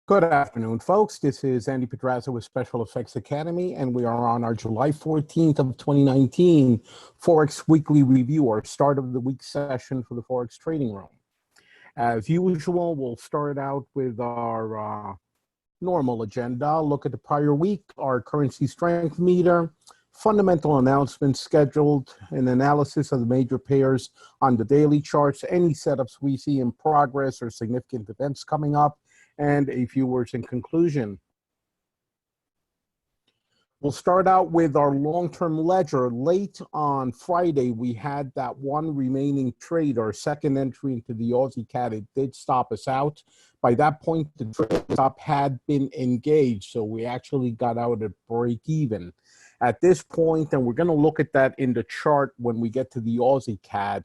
Good afternoon, folks. This is Andy Pedraza with Special Effects Academy, and we are on our July 14th of 2019 Forex Weekly Review, our start of the week session for the Forex Trading Room. As usual, we'll start out with our normal agenda, look at the prior week, our currency strength meter, fundamental announcements scheduled, an analysis of the major pairs on the daily charts, any setups we see in progress or significant events coming up, and a few words in conclusion. We'll start out with our long-term ledger. Late on Friday, we had that one remaining trade, our second entry into the AUDCAD. It did stop us out. By that point, the trade stop had been engaged, so we actually got out at break even. At this point, and we're going to look at that in the chart when we get to the AUDCAD,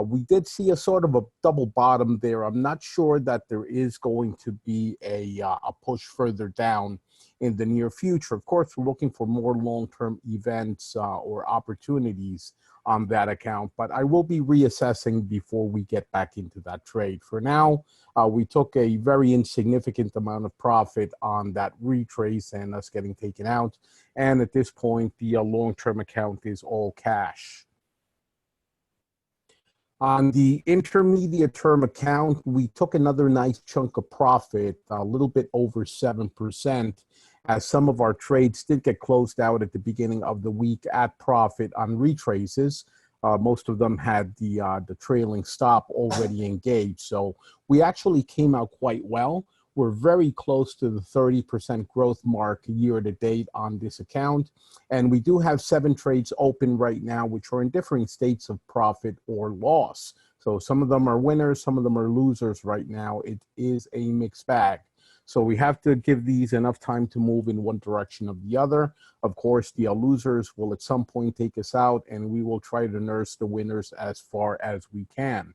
we did see a sort of a double bottom there. I'm not sure that there is going to be a push further down in the near future. Of course, we're looking for more long-term events or opportunities on that account, but I will be reassessing before we get back into that trade. For now, we took a very insignificant amount of profit on that retrace and us getting taken out. And at this point, the long-term account is all cash. On the intermediate term account, we took another nice chunk of profit, a little bit over 7%, as some of our trades did get closed out at the beginning of the week at profit on retraces. Most of them had the trailing stop already engaged. So we actually came out quite well. We're very close to the 30% growth mark year to date on this account. And we do have 7 trades open right now, which are in differing states of profit or loss. So some of them are winners, some of them are losers right now. It is a mixed bag. So we have to give these enough time to move in one direction or the other. Of course, the losers will at some point take us out, and we will try to nurse the winners as far as we can.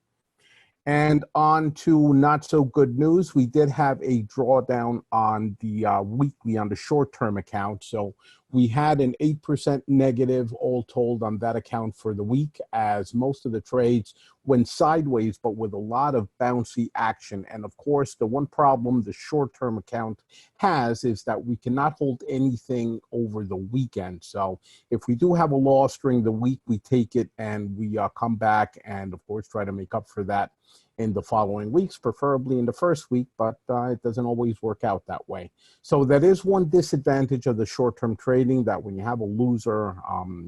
And on to not so good news. We did have a drawdown on the weekly on the short-term account. So we had an 8% negative all told on that account for the week, as most of the trades went sideways, but with a lot of bouncy action. And of course, the one problem the short-term account has is that we cannot hold anything over the weekend. So if we do have a loss during the week, we take it and we come back and of course try to make up for that in the following weeks, preferably in the first week, but it doesn't always work out that way. So that is one disadvantage of the short-term trading, that when you have a loser,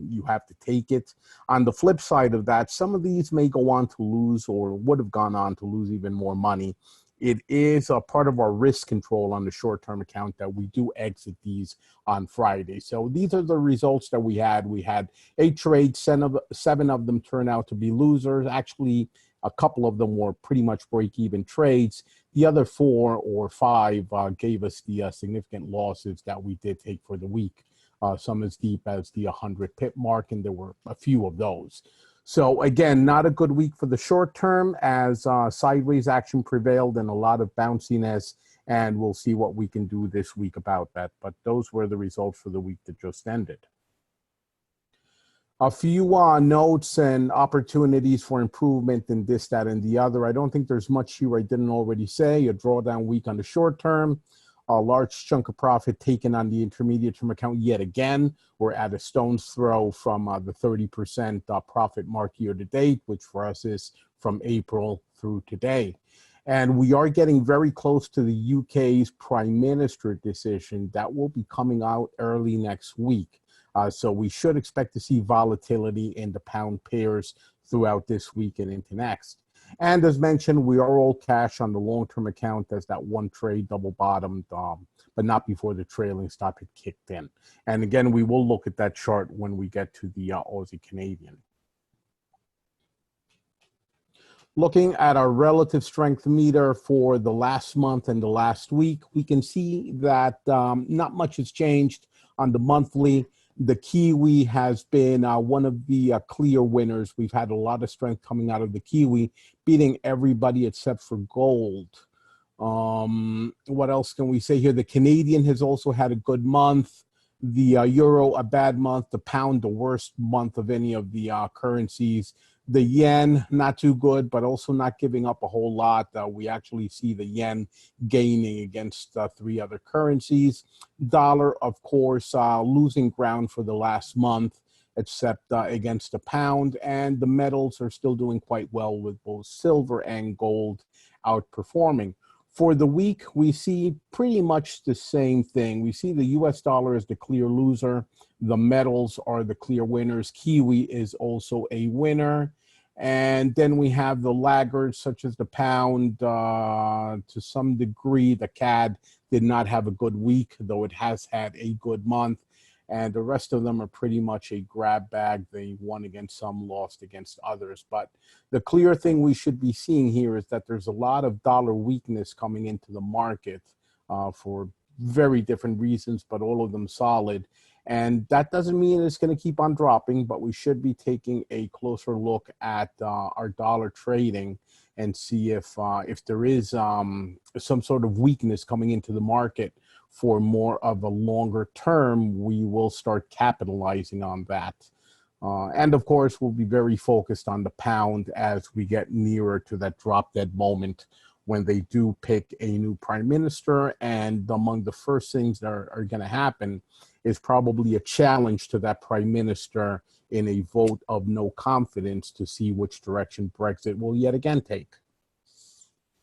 you have to take it. On the flip side of that, some of these may go on to lose or would have gone on to lose even more money. It is a part of our risk control on the short-term account that we do exit these on Friday. So these are the results that we had. We had 8 trades, 7 of them turn out to be losers. Actually, a couple of them were pretty much break-even trades. The other 4 or 5 gave us the significant losses that we did take for the week. Some as deep as the 100 pip mark, and there were a few of those. So again, not a good week for the short term, as sideways action prevailed and a lot of bounciness, and we'll see what we can do this week about that. But those were the results for the week that just ended. A few notes and opportunities for improvement in this, that, and the other. I don't think there's much here I didn't already say. A drawdown week on the short term, a large chunk of profit taken on the intermediate term account yet again. We're at a stone's throw from the 30% profit mark year to date, which for us is from April through today. And we are getting very close to the UK's Prime Minister decision that will be coming out early next week. So we should expect to see volatility in the pound pairs throughout this week and into next. And as mentioned, we are all cash on the long-term account as that one trade double bottomed, but not before the trailing stop had kicked in. And again, we will look at that chart when we get to the Aussie Canadian. Looking at our relative strength meter for the last month and the last week, we can see that not much has changed on the monthly. The Kiwi has been one of the clear winners. We've had a lot of strength coming out of the Kiwi, beating everybody except for gold. What else can we say here? The Canadian has also had a good month. The euro, a bad month. The pound, the worst month of any of the currencies. The yen, not too good, but also not giving up a whole lot. We actually see the yen gaining against three other currencies. Dollar, of course, losing ground for the last month, except against the pound. And the metals are still doing quite well with both silver and gold outperforming. For the week, we see pretty much the same thing. We see the US dollar as the clear loser. The metals are the clear winners. Kiwi is also a winner. And then we have the laggards, such as the pound. To some degree, the CAD did not have a good week, though it has had a good month. And the rest of them are pretty much a grab bag. They won against some, lost against others. But the clear thing we should be seeing here is that there's a lot of dollar weakness coming into the market for very different reasons, but all of them solid. And that doesn't mean it's going to keep on dropping, but we should be taking a closer look at our dollar trading and see if there is some sort of weakness coming into the market for more of a longer term. We will start capitalizing on that. And of course, we'll be very focused on the pound as we get nearer to that drop dead moment when they do pick a new prime minister. And among the first things that are going to happen is probably a challenge to that prime minister in a vote of no confidence to see which direction Brexit will yet again take.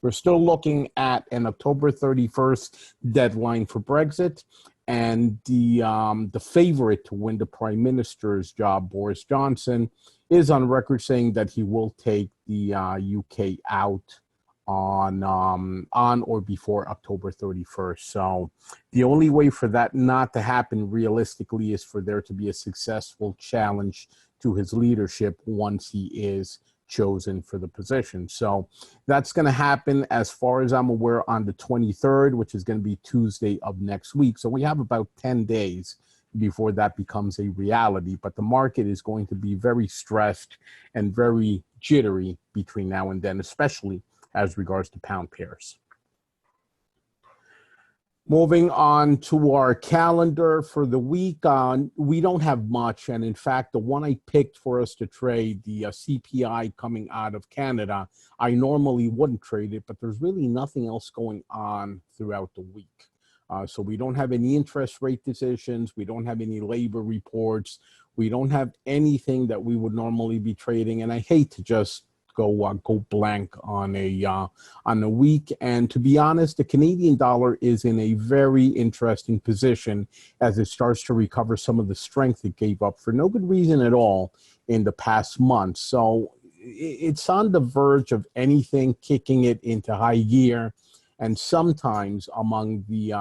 We're still looking at an October 31st deadline for Brexit, and the favorite to win the prime minister's job, Boris Johnson, is on record saying that he will take the UK out on or before October 31st. So the only way for that not to happen realistically is for there to be a successful challenge to his leadership once he is chosen for the position. So that's going to happen, as far as I'm aware, on the 23rd, which is going to be Tuesday of next week. So we have about 10 days before that becomes a reality. But the market is going to be very stressed and very jittery between now and then, especially as regards to pound pairs. Moving on to our calendar for the week, we don't have much. And in fact, the one I picked for us to trade, the CPI coming out of Canada, I normally wouldn't trade it, but there's really nothing else going on throughout the week. So we don't have any interest rate decisions. We don't have any labor reports. We don't have anything that we would normally be trading. And I hate to just go blank on a week. And to be honest, the Canadian dollar is in a very interesting position as it starts to recover some of the strength it gave up for no good reason at all in the past month. So it's on the verge of anything kicking it into high gear. And sometimes among the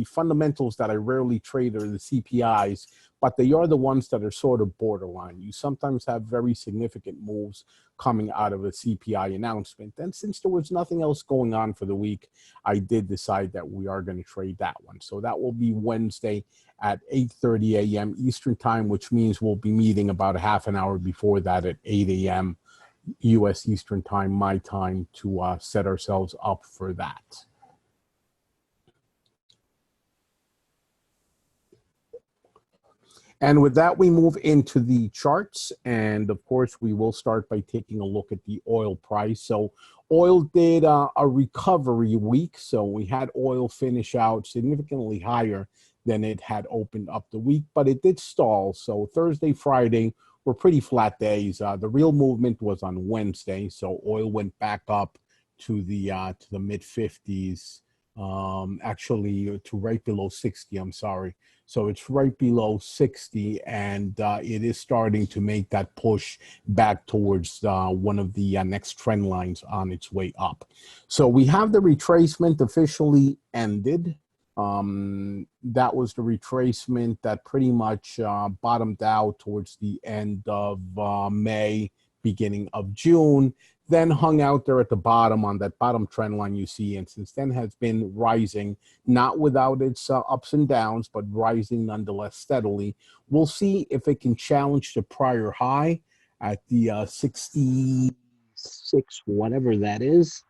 fundamentals that I rarely trade are the CPIs, but they are the ones that are sort of borderline. You sometimes have very significant moves coming out of a CPI announcement. And since there was nothing else going on for the week, I did decide that we are going to trade that one. So that will be Wednesday at 8:30 a.m. Eastern time, which means we'll be meeting about a half an hour before that at 8 a.m. U.S. Eastern time, my time, to set ourselves up for that. And with that, we move into the charts. And of course, we will start by taking a look at the oil price. So oil did a recovery week. So we had oil finish out significantly higher than it had opened up the week, but it did stall. So Thursday, Friday were pretty flat days. The real movement was on Wednesday. So oil went back up to the mid 50s, actually to right below 60, I'm sorry. So it's right below 60, and it is starting to make that push back towards one of the next trend lines on its way up. So we have the retracement officially ended. That was the retracement that pretty much bottomed out towards the end of May, beginning of June, then hung out there at the bottom on that bottom trend line you see, and since then has been rising, not without its ups and downs, but rising nonetheless steadily. We'll see if it can challenge the prior high at the 66, whatever that is.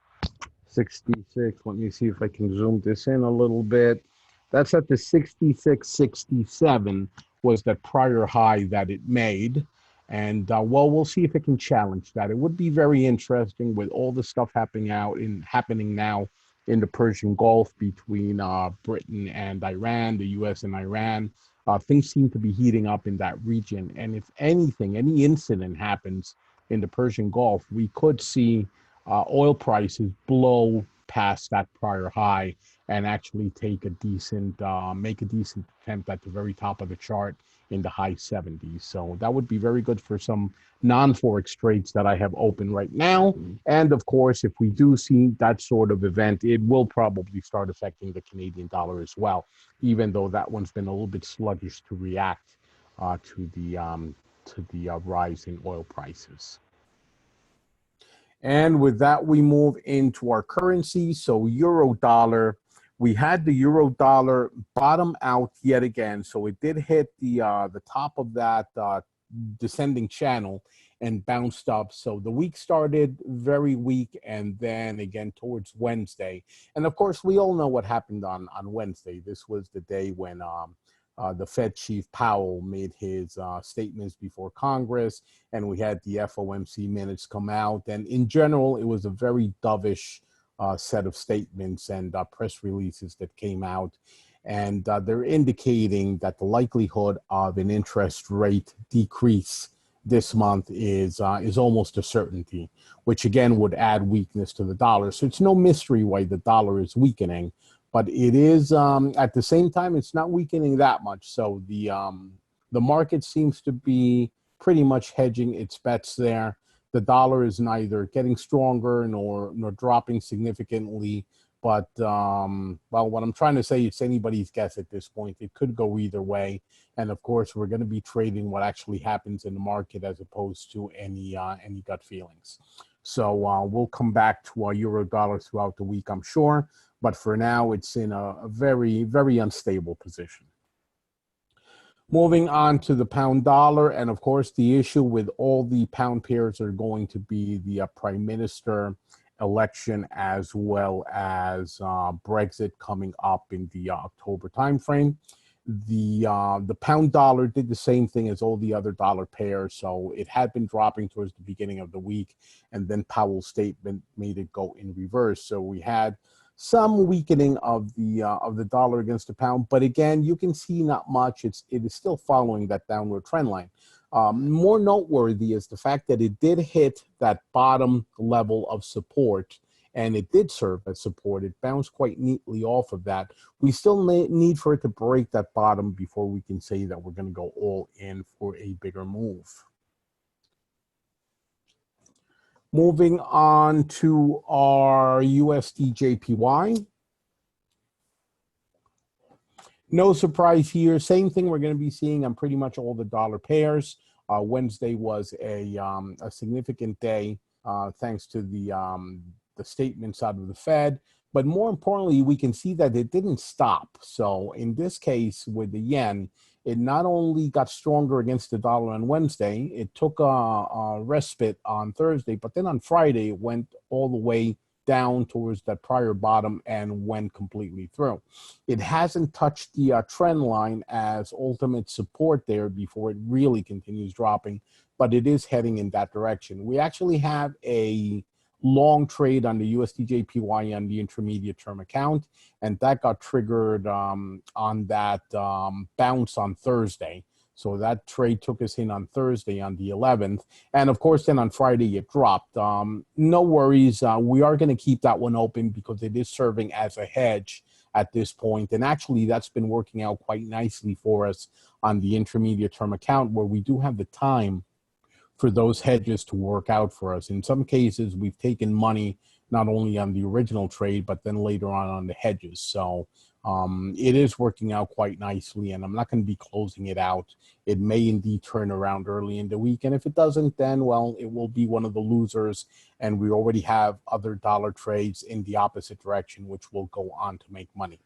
66, let me see if I can zoom this in a little bit. That's at the 66.67 was that prior high that it made. And well, we'll see if it can challenge that. It would be very interesting with all the stuff happening now in the Persian Gulf between Britain and Iran, the U.S. and Iran. Things seem to be heating up in that region. And if anything, any incident happens in the Persian Gulf, we could see oil prices blow past that prior high and actually make a decent attempt at the very top of the chart in the high 70s. So that would be very good for some non-Forex trades that I have open right now. And of course, if we do see that sort of event, it will probably start affecting the Canadian dollar as well, even though that one's been a little bit sluggish to react to the rise in oil prices. And with that, we move into our currency. So euro dollar, we had the euro dollar bottom out yet again. So it did hit the top of that descending channel and bounced up. So the week started very weak, and then again towards Wednesday. And of course, we all know what happened on Wednesday. This was the day when the Fed Chief Powell made his statements before Congress, and we had the FOMC minutes come out. And in general, it was a very dovish set of statements and press releases that came out. And they're indicating that the likelihood of an interest rate decrease this month is almost a certainty, which again would add weakness to the dollar. So it's no mystery why the dollar is weakening. But it is, at the same time, it's not weakening that much. So the market seems to be pretty much hedging its bets there. The dollar is neither getting stronger nor dropping significantly. But, well, what I'm trying to say is anybody's guess at this point. It could go either way. And, of course, we're going to be trading what actually happens in the market as opposed to any gut feelings. So we'll come back to our euro dollar throughout the week, I'm sure. But for now, it's in a very, very unstable position. Moving on to the pound dollar. And of course, the issue with all the pound pairs are going to be the prime minister election, as well as Brexit coming up in the October timeframe. The pound dollar did the same thing as all the other dollar pairs. So it had been dropping towards the beginning of the week, and then Powell's statement made it go in reverse. So we had some weakening of the dollar against the pound, but again, you can see not much. It is still following that downward trend line. More noteworthy is the fact that it did hit that bottom level of support, and it did serve as support. It bounced quite neatly off of that. We still need for it to break that bottom before we can say that we're going to go all in for a bigger move. Moving on to our USDJPY. No surprise here. Same thing we're going to be seeing on pretty much all the dollar pairs. Wednesday was a significant day thanks to the statements out of the Fed. But more importantly, we can see that it didn't stop. So in this case, with the yen, it not only got stronger against the dollar on Wednesday, it took a respite on Thursday, but then on Friday, it went all the way down towards that prior bottom and went completely through. It hasn't touched the trend line as ultimate support there before it really continues dropping, but it is heading in that direction. We actually have a long trade on the USDJPY on the intermediate term account, and that got triggered on that bounce on Thursday. So that trade took us in on Thursday on the 11th. And of course, then on Friday, it dropped. No worries. We are going to keep that one open because it is serving as a hedge at this point. And actually, that's been working out quite nicely for us on the intermediate term account, where we do have the time for those hedges to work out for us. In some cases, we've taken money not only on the original trade, but then later on the hedges. So it is working out quite nicely, and I'm not going to be closing it out. It may indeed turn around early in the week, and if it doesn't, then, well, it will be one of the losers, and we already have other dollar trades in the opposite direction, which will go on to make money.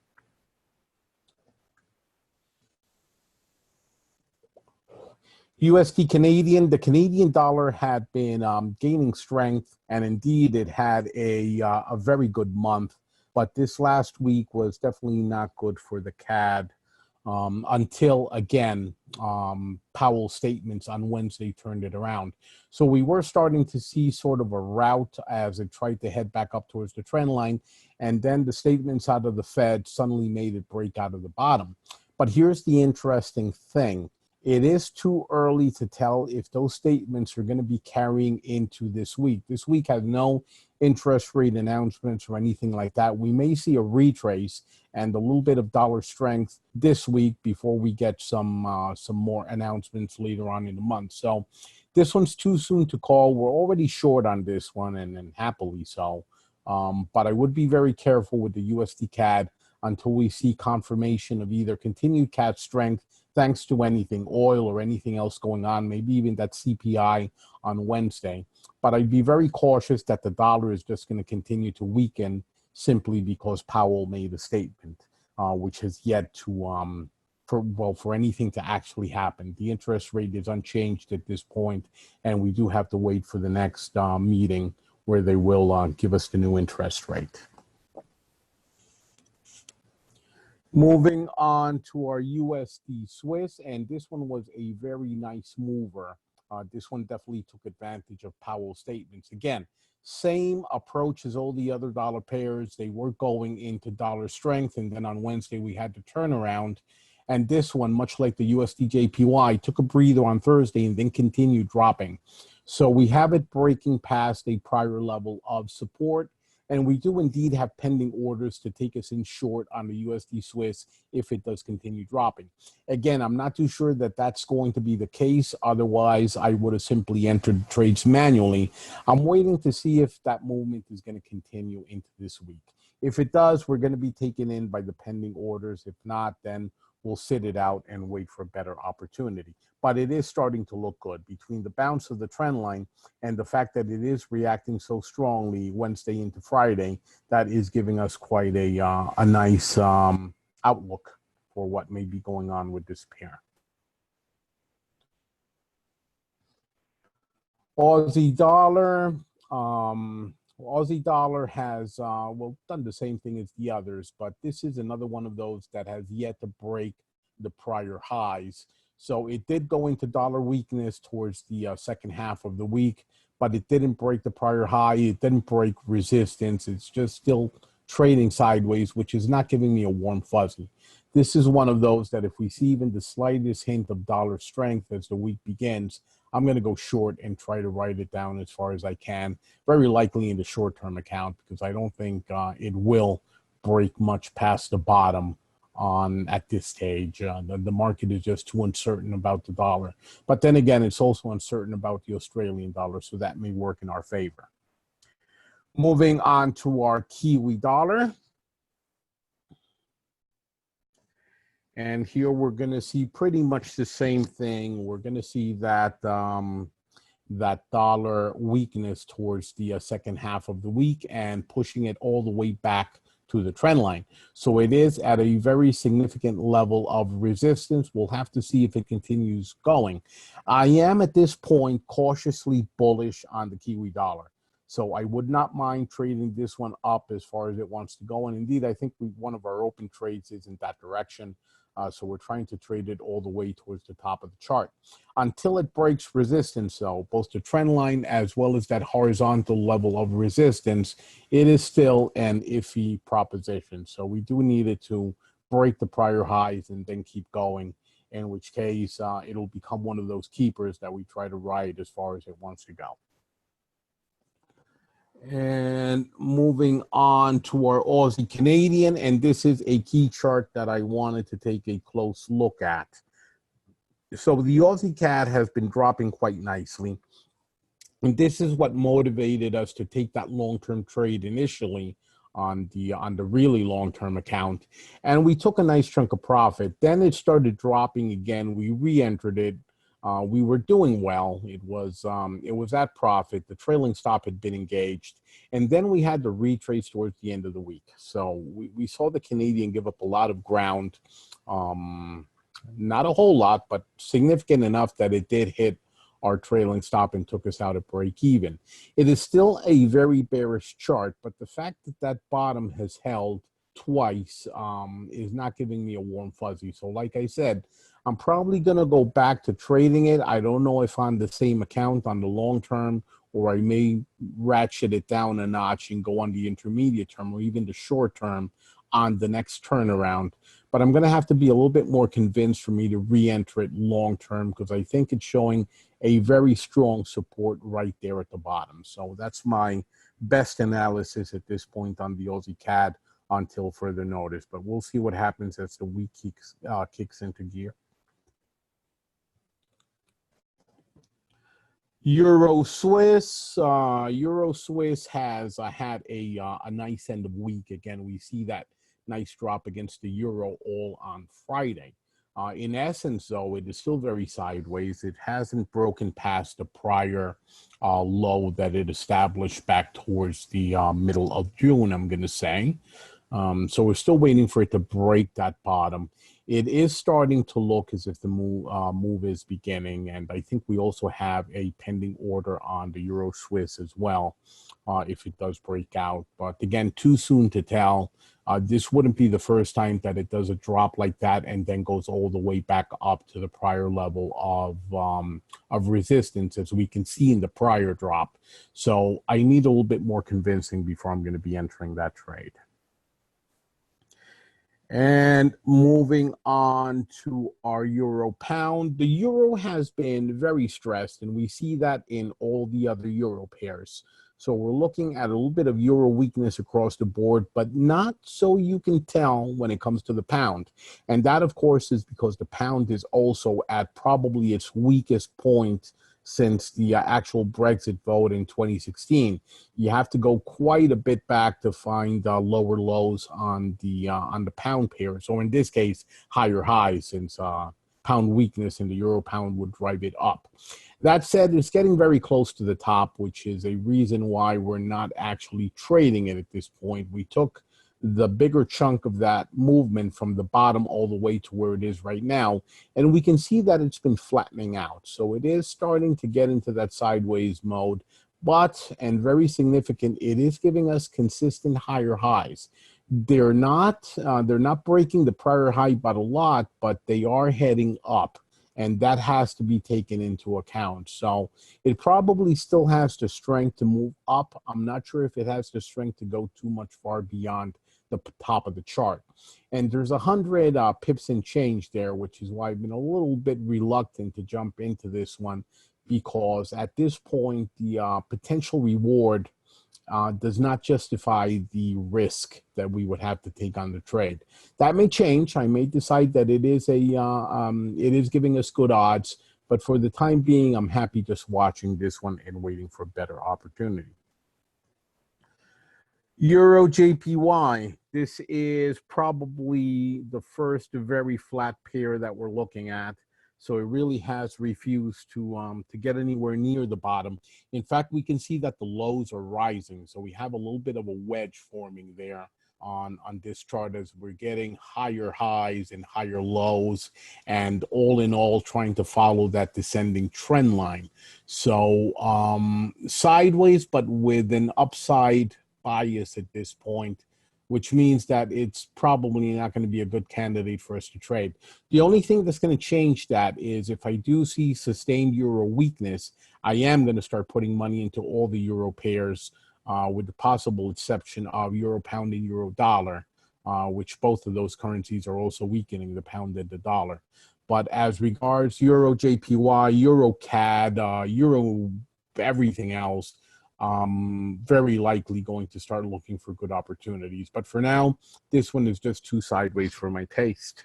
USD Canadian, the Canadian dollar had been gaining strength, and indeed it had a very good month. But this last week was definitely not good for the CAD. until, again, Powell's statements on Wednesday turned it around. So we were starting to see sort of a rout as it tried to head back up towards the trend line. And then the statements out of the Fed suddenly made it break out of the bottom. But here's the interesting thing. It is too early to tell if those statements are going to be carrying into this week. This week has no interest rate announcements or anything like that. We may see a retrace and a little bit of dollar strength this week before we get some more announcements later on in the month. So this one's too soon to call. We're already short on this one, and happily so. But I would be very careful with the USD-CAD until we see confirmation of either continued CAD strength thanks to anything, oil or anything else going on, maybe even that CPI on Wednesday. But I'd be very cautious that the dollar is just going to continue to weaken simply because Powell made a statement, which has yet to, for anything to actually happen. The interest rate is unchanged at this point, and we do have to wait for the next meeting where they will give us the new interest rate. Moving on to our USD Swiss, and this one was a very nice mover. This one definitely took advantage of Powell's statements. Again, same approach as all the other dollar pairs. They were going into dollar strength, and then on Wednesday we had the turnaround. And this one, much like the USDJPY, took a breather on Thursday and then continued dropping. So we have it breaking past a prior level of support. And we do indeed have pending orders to take us in short on the USD Swiss if it does continue dropping. Again, I'm not too sure that that's going to be the case. Otherwise, I would have simply entered trades manually. I'm waiting to see if that movement is going to continue into this week. If it does, we're going to be taken in by the pending orders. If not, then we'll sit it out and wait for a better opportunity. But it is starting to look good between the bounce of the trend line and the fact that it is reacting so strongly Wednesday into Friday. That is giving us quite a nice outlook for what may be going on with this pair. Aussie dollar. Aussie dollar has, well, done the same thing as the others, but this is another one of those that has yet to break the prior highs. So it did go into dollar weakness towards the second half of the week, but it didn't break the prior high. It didn't break resistance. It's just still trading sideways, which is not giving me a warm fuzzy. This is one of those that if we see even the slightest hint of dollar strength as the week begins, I'm going to go short and try to write it down as far as I can, very likely in the short-term account, because I don't think it will break much past the bottom at this stage. The market is just too uncertain about the dollar. But then again, it's also uncertain about the Australian dollar, so that may work in our favor. Moving on to our Kiwi dollar. And here we're going to see pretty much the same thing. We're going to see that that dollar weakness towards the second half of the week and pushing it all the way back to the trend line. So it is at a very significant level of resistance. We'll have to see if it continues going. I am at this point cautiously bullish on the Kiwi dollar. So I would not mind trading this one up as far as it wants to go. And indeed, I think one of our open trades is in that direction. So we're trying to trade it all the way towards the top of the chart. Until it breaks resistance, though, both the trend line as well as that horizontal level of resistance, it is still an iffy proposition. So we do need it to break the prior highs and then keep going, in which case it'll become one of those keepers that we try to ride as far as it wants to go. And moving on to our Aussie Canadian, and this is a key chart that I wanted to take a close look at. So the Aussie CAD has been dropping quite nicely, and this is what motivated us to take that long-term trade initially on the really long-term account, and we took a nice chunk of profit. Then it started dropping again. We re-entered it. We were doing well. It was at profit. The trailing stop had been engaged. And then we had to retrace towards the end of the week. So we saw the Canadian give up a lot of ground. Not a whole lot, but significant enough that it did hit our trailing stop and took us out at break even. It is still a very bearish chart, but the fact that that bottom has held twice is not giving me a warm fuzzy. So like I said, I'm probably going to go back to trading it. I don't know if on the same account on the long term, or I may ratchet it down a notch and go on the intermediate term or even the short term on the next turnaround. But I'm going to have to be a little bit more convinced for me to re-enter it long term, because I think it's showing a very strong support right there at the bottom. So that's my best analysis at this point on the Aussie CAD until further notice. But we'll see what happens as the week kicks into gear. Euro Swiss has had a nice end of week. Again, we see that nice drop against the euro all on Friday. In essence, though, it is still very sideways. It hasn't broken past the prior low that it established back towards the middle of June, I'm going to say. So we're still waiting for it to break that bottom. It is starting to look as if the move is beginning, and I think we also have a pending order on the Euro Swiss as well, if it does break out. But again, too soon to tell. This wouldn't be the first time that it does a drop like that and then goes all the way back up to the prior level of resistance, as we can see in the prior drop. So I need a little bit more convincing before I'm going to be entering that trade. And moving on to our euro pound, the euro has been very stressed, and we see that in all the other euro pairs. So we're looking at a little bit of euro weakness across the board, but not so you can tell when it comes to the pound. And that, of course, is because the pound is also at probably its weakest point since the actual Brexit vote in 2016. You have to go quite a bit back to find lower lows on the pound pair. So in this case, higher highs, since pound weakness in the euro pound would drive it up. That said, it's getting very close to the top, which is a reason why we're not actually trading it at this point. We took the bigger chunk of that movement from the bottom all the way to where it is right now, and we can see that it's been flattening out. So it is starting to get into that sideways mode, but, and very significant, it is giving us consistent higher highs. They're not breaking the prior high by a lot, but they are heading up, and that has to be taken into account. So it probably still has the strength to move up. I'm not sure if it has the strength to go too much far beyond the top of the chart. And there's 100 pips and change there, which is why I've been a little bit reluctant to jump into this one, because at this point, the potential reward does not justify the risk that we would have to take on the trade. That may change. I may decide that it is giving us good odds, but for the time being, I'm happy just watching this one and waiting for a better opportunity. EURJPY. This is probably the first very flat pair that we're looking at. So it really has refused to get anywhere near the bottom. In fact, we can see that the lows are rising. So we have a little bit of a wedge forming there on this chart, as we're getting higher highs and higher lows, and all in all trying to follow that descending trend line. So sideways, but with an upside bias at this point, which means that it's probably not going to be a good candidate for us to trade. The only thing that's going to change that is if I do see sustained euro weakness, I am going to start putting money into all the euro pairs, with the possible exception of euro pound and euro dollar, which both of those currencies are also weakening, the pound and the dollar. But as regards EURJPY, EURCAD, euro everything else, very likely going to start looking for good opportunities. But for now, this one is just too sideways for my taste.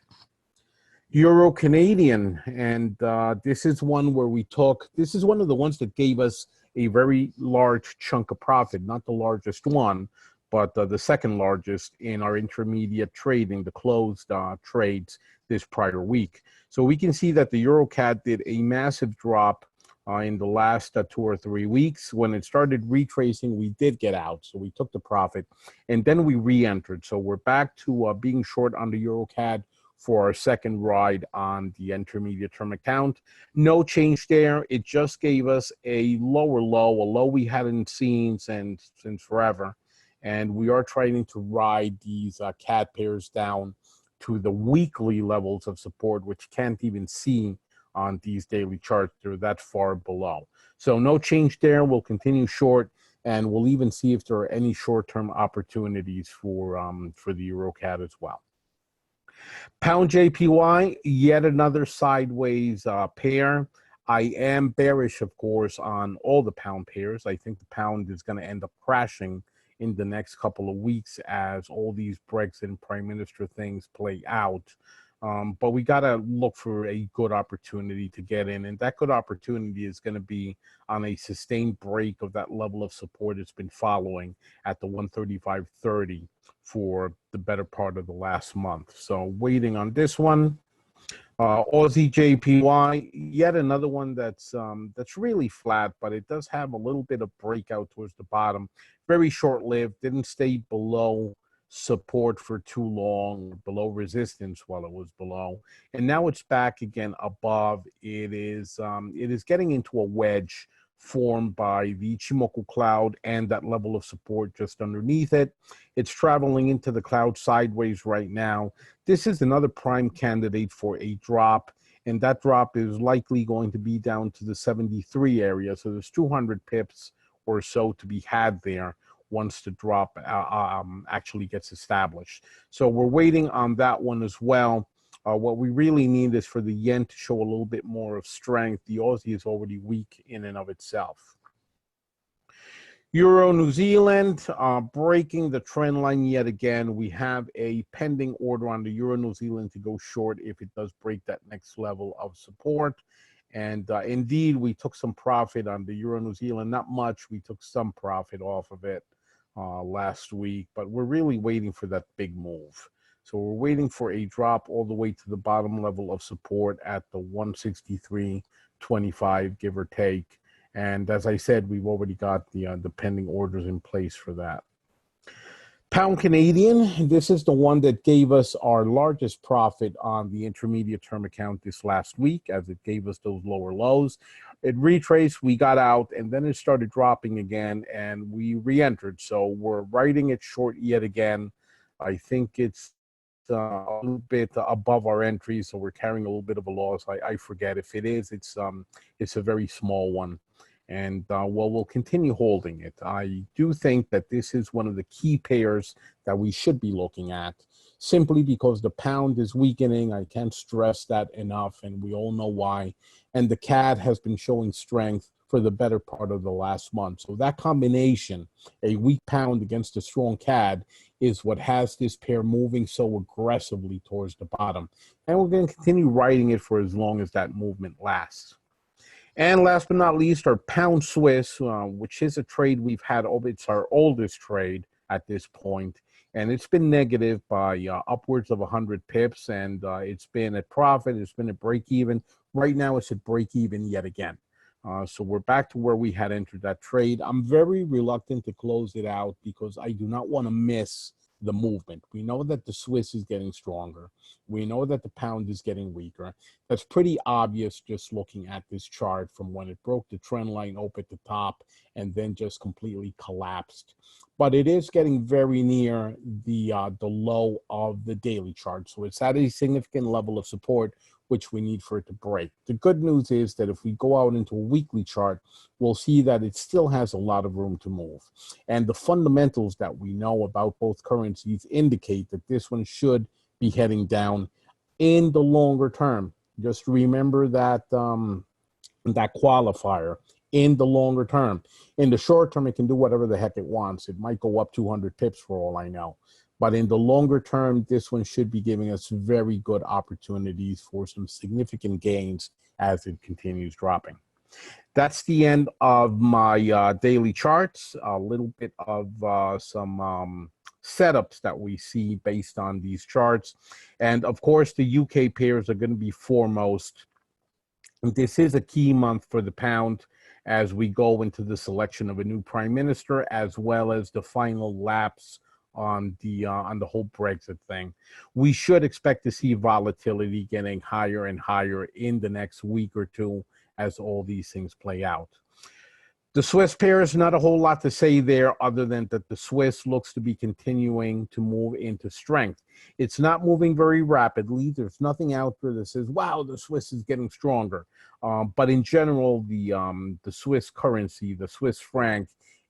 Euro Canadian, and this is one where this is one of the ones that gave us a very large chunk of profit, not the largest one, but the second largest in our intermediate trading, the closed trades this prior week. So we can see that the EUROCAD did a massive drop in the last 2 or 3 weeks. When it started retracing, we did get out. So we took the profit and then we re-entered. So we're back to being short on the EUROCAD for our second ride on the intermediate term account. No change there. It just gave us a lower low, a low we hadn't seen since forever. and we are trying to ride these CAD pairs down to the weekly levels of support, which can't even see on these daily charts. They're that far below. So no change there. We'll continue short, and we'll even see if there are any short-term opportunities for the EUROCAD as well. Pound JPY, yet another sideways pair. I am bearish, of course, on all the pound pairs. I think the pound is going to end up crashing in the next couple of weeks as all these Brexit and Prime Minister things play out. But we got to look for a good opportunity to get in. And that good opportunity is going to be on a sustained break of that level of support it's been following at the 135.30 for the better part of the last month. So waiting on this one. USDJPY, yet another one that's really flat, but it does have a little bit of breakout towards the bottom. Very short-lived, didn't stay below support for too long, below resistance while it was below, and now it's back again above. It is getting into a wedge formed by the Ichimoku cloud and that level of support just underneath it. It's traveling into the cloud sideways right now. This is another prime candidate for a drop, and that drop is likely going to be down to the 73 area. So there's 200 pips or so to be had there once the drop actually gets established. So we're waiting on that one as well. What we really need is for the yen to show a little bit more of strength. The Aussie is already weak in and of itself. Euro New Zealand, breaking the trend line yet again. We have a pending order on the Euro New Zealand to go short if it does break that next level of support. And indeed, we took some profit on the Euro New Zealand. Not much. We took some profit off of it last week, but we're really waiting for that big move. So we're waiting for a drop all the way to the bottom level of support at the 163.25, give or take. And as I said, we've already got the pending orders in place for that. Pound Canadian, this is the one that gave us our largest profit on the intermediate term account this last week, as it gave us those lower lows. It retraced, we got out, and then it started dropping again, and we re-entered. So we're riding it short yet again. I think it's a little bit above our entry, so we're carrying a little bit of a loss. I forget if it is. It's a very small one, and well, we'll continue holding it. I do think that this is one of the key pairs that we should be looking at, simply because the pound is weakening. I can't stress that enough, and we all know why. And the CAD has been showing strength for the better part of the last month. So that combination, a weak pound against a strong CAD, is what has this pair moving so aggressively towards the bottom. And we're going to continue riding it for as long as that movement lasts. And last but not least, our pound Swiss, which is a trade we've had. It's our oldest trade at this point, and it's been negative by upwards of 100 pips, and it's been at profit. It's been at break even. Right now, it's at break even yet again. So we're back to where we had entered that trade. I'm very reluctant to close it out because I do not want to miss the movement. We know that the Swiss is getting stronger. We know that the pound is getting weaker. That's pretty obvious just looking at this chart from when it broke the trend line up at the top and then just completely collapsed. But it is getting very near the low of the daily chart. So it's at a significant level of support, which we need for it to break. The good news is that if we go out into a weekly chart, we'll see that it still has a lot of room to move. And the fundamentals that we know about both currencies indicate that this one should be heading down in the longer term. Just remember that, that qualifier, in the longer term. In the short term, it can do whatever the heck it wants. It might go up 200 pips for all I know. But in the longer term, this one should be giving us very good opportunities for some significant gains as it continues dropping. That's the end of my daily charts. A little bit of some setups that we see based on these charts. And of course, the UK pairs are going to be foremost. This is a key month for the pound as we go into the selection of a new prime minister, as well as the final lapse on the whole Brexit thing. We should expect to see volatility getting higher and higher in the next week or two as all these things play out. The Swiss pair is not a whole lot to say there other than that the Swiss looks to be continuing to move into strength. It's not moving very rapidly. There's nothing out there that says, wow, the Swiss is getting stronger. But in general, the Swiss currency, the Swiss franc,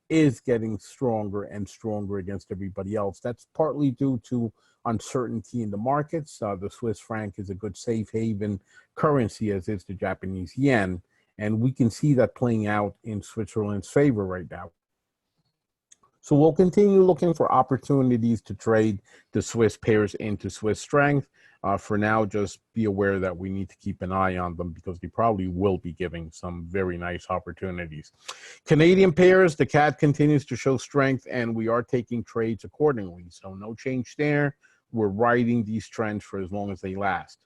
is getting stronger and stronger against everybody else. That's partly due to uncertainty in the markets. The Swiss franc is a good safe haven currency, as is the Japanese yen. And we can see that playing out in Switzerland's favor right now. So we'll continue looking for opportunities to trade the Swiss pairs into Swiss strength. For now, just be aware that we need to keep an eye on them because they probably will be giving some very nice opportunities. Canadian pairs, the CAD continues to show strength and we are taking trades accordingly. So no change there. We're riding these trends for as long as they last.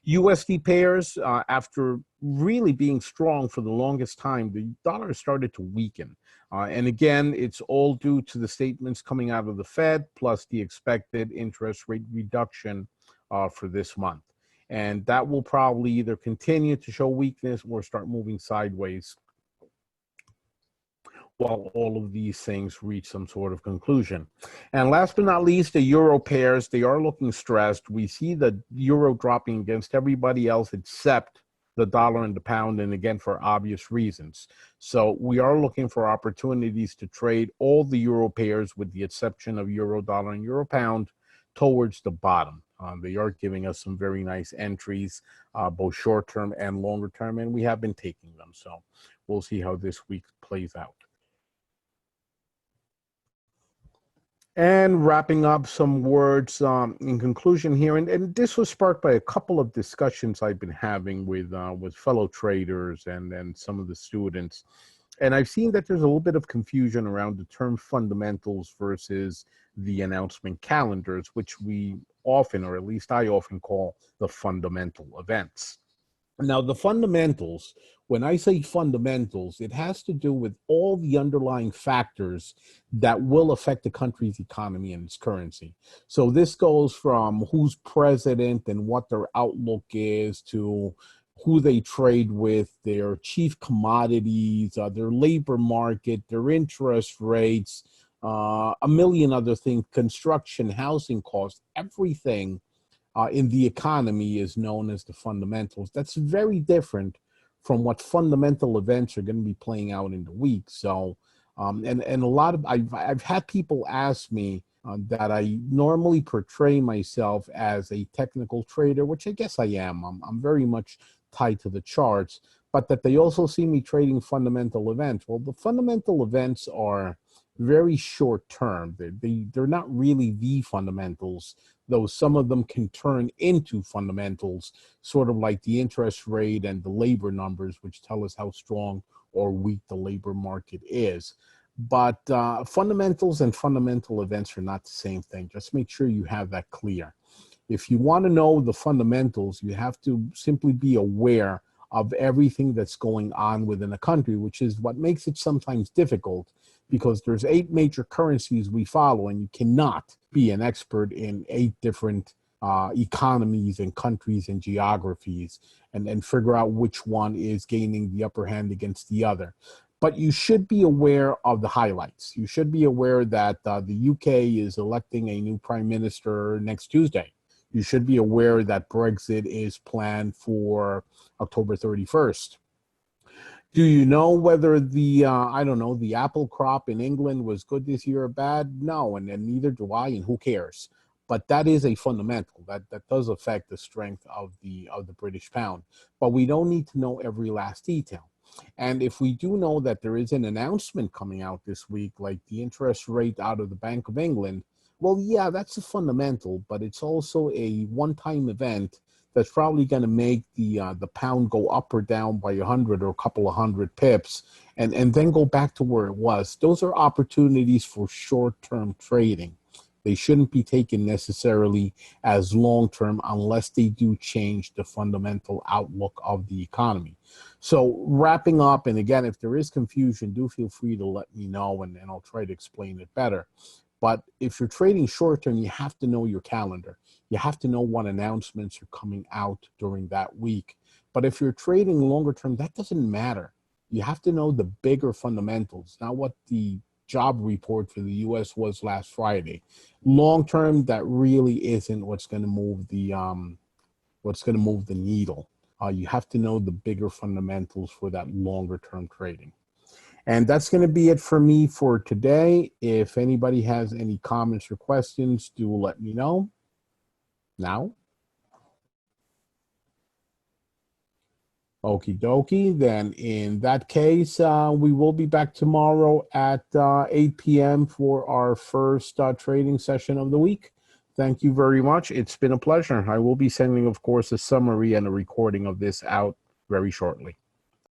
USD pairs, after really being strong for the longest time, the dollar started to weaken. And again, it's all due to the statements coming out of the Fed, plus the expected interest rate reduction for this month. And that will probably either continue to show weakness or start moving sideways while all of these things reach some sort of conclusion. And last but not least, the euro pairs, they are looking stressed. We see the euro dropping against everybody else except the dollar and the pound, and again, for obvious reasons. So we are looking for opportunities to trade all the euro pairs with the exception of euro dollar and euro pound towards the bottom. They are giving us some very nice entries, both short-term and longer-term, and we have been taking them. So we'll see how this week plays out. And wrapping up some words in conclusion here, and this was sparked by a couple of discussions I've been having with fellow traders and some of the students. And I've seen that there's a little bit of confusion around the term fundamentals versus the announcement calendars, which we often, or at least I often call the fundamental events. Now, the fundamentals, when I say fundamentals, it has to do with all the underlying factors that will affect the country's economy and its currency. So this goes from who's president and what their outlook is to who they trade with, their chief commodities, their labor market, their interest rates, a million other things, construction, housing costs, everything in the economy is known as the fundamentals. That's very different from what fundamental events are going to be playing out in the week. So, and a lot of, I've had people ask me that I normally portray myself as a technical trader, which I guess I am. I'm very much tied to the charts, but that they also see me trading fundamental events. Well, the fundamental events are very short term. They're not really the fundamentals, though some of them can turn into fundamentals, sort of like the interest rate and the labor numbers, which tell us how strong or weak the labor market is. But fundamentals and fundamental events are not the same thing. Just make sure you have that clear. If you want to know the fundamentals, you have to simply be aware of everything that's going on within a country, which is what makes it sometimes difficult, because there's 8 major currencies we follow, and you cannot be an expert in 8 different economies and countries and geographies and figure out which one is gaining the upper hand against the other. But you should be aware of the highlights. You should be aware that the UK is electing a new prime minister next Tuesday. You should be aware that Brexit is planned for October 31st. Do you know whether the, I don't know, the apple crop in England was good this year or bad? No, and neither do I, and who cares? But that is a fundamental. That does affect the strength of the British pound. But we don't need to know every last detail. And if we do know that there is an announcement coming out this week, like the interest rate out of the Bank of England, well, yeah, that's a fundamental, but it's also a one-time event that's probably going to make the pound go up or down by 100 or a couple of hundred pips and then go back to where it was. Those are opportunities for short-term trading. They shouldn't be taken necessarily as long-term unless they do change the fundamental outlook of the economy. So wrapping up, and again, if there is confusion, do feel free to let me know and I'll try to explain it better. But if you're trading short-term, you have to know your calendar. You have to know what announcements are coming out during that week. But if you're trading longer-term, that doesn't matter. You have to know the bigger fundamentals, not what the job report for the U.S. was last Friday. Long term, that really isn't what's going to move the needle. You have to know the bigger fundamentals for that longer term trading. And that's going to be it for me for today. If anybody has any comments or questions, do let me know. Now, okie dokie. Then in that case, we will be back tomorrow at 8 p.m. for our first trading session of the week. Thank you very much. It's been a pleasure. I will be sending, of course, a summary and a recording of this out very shortly.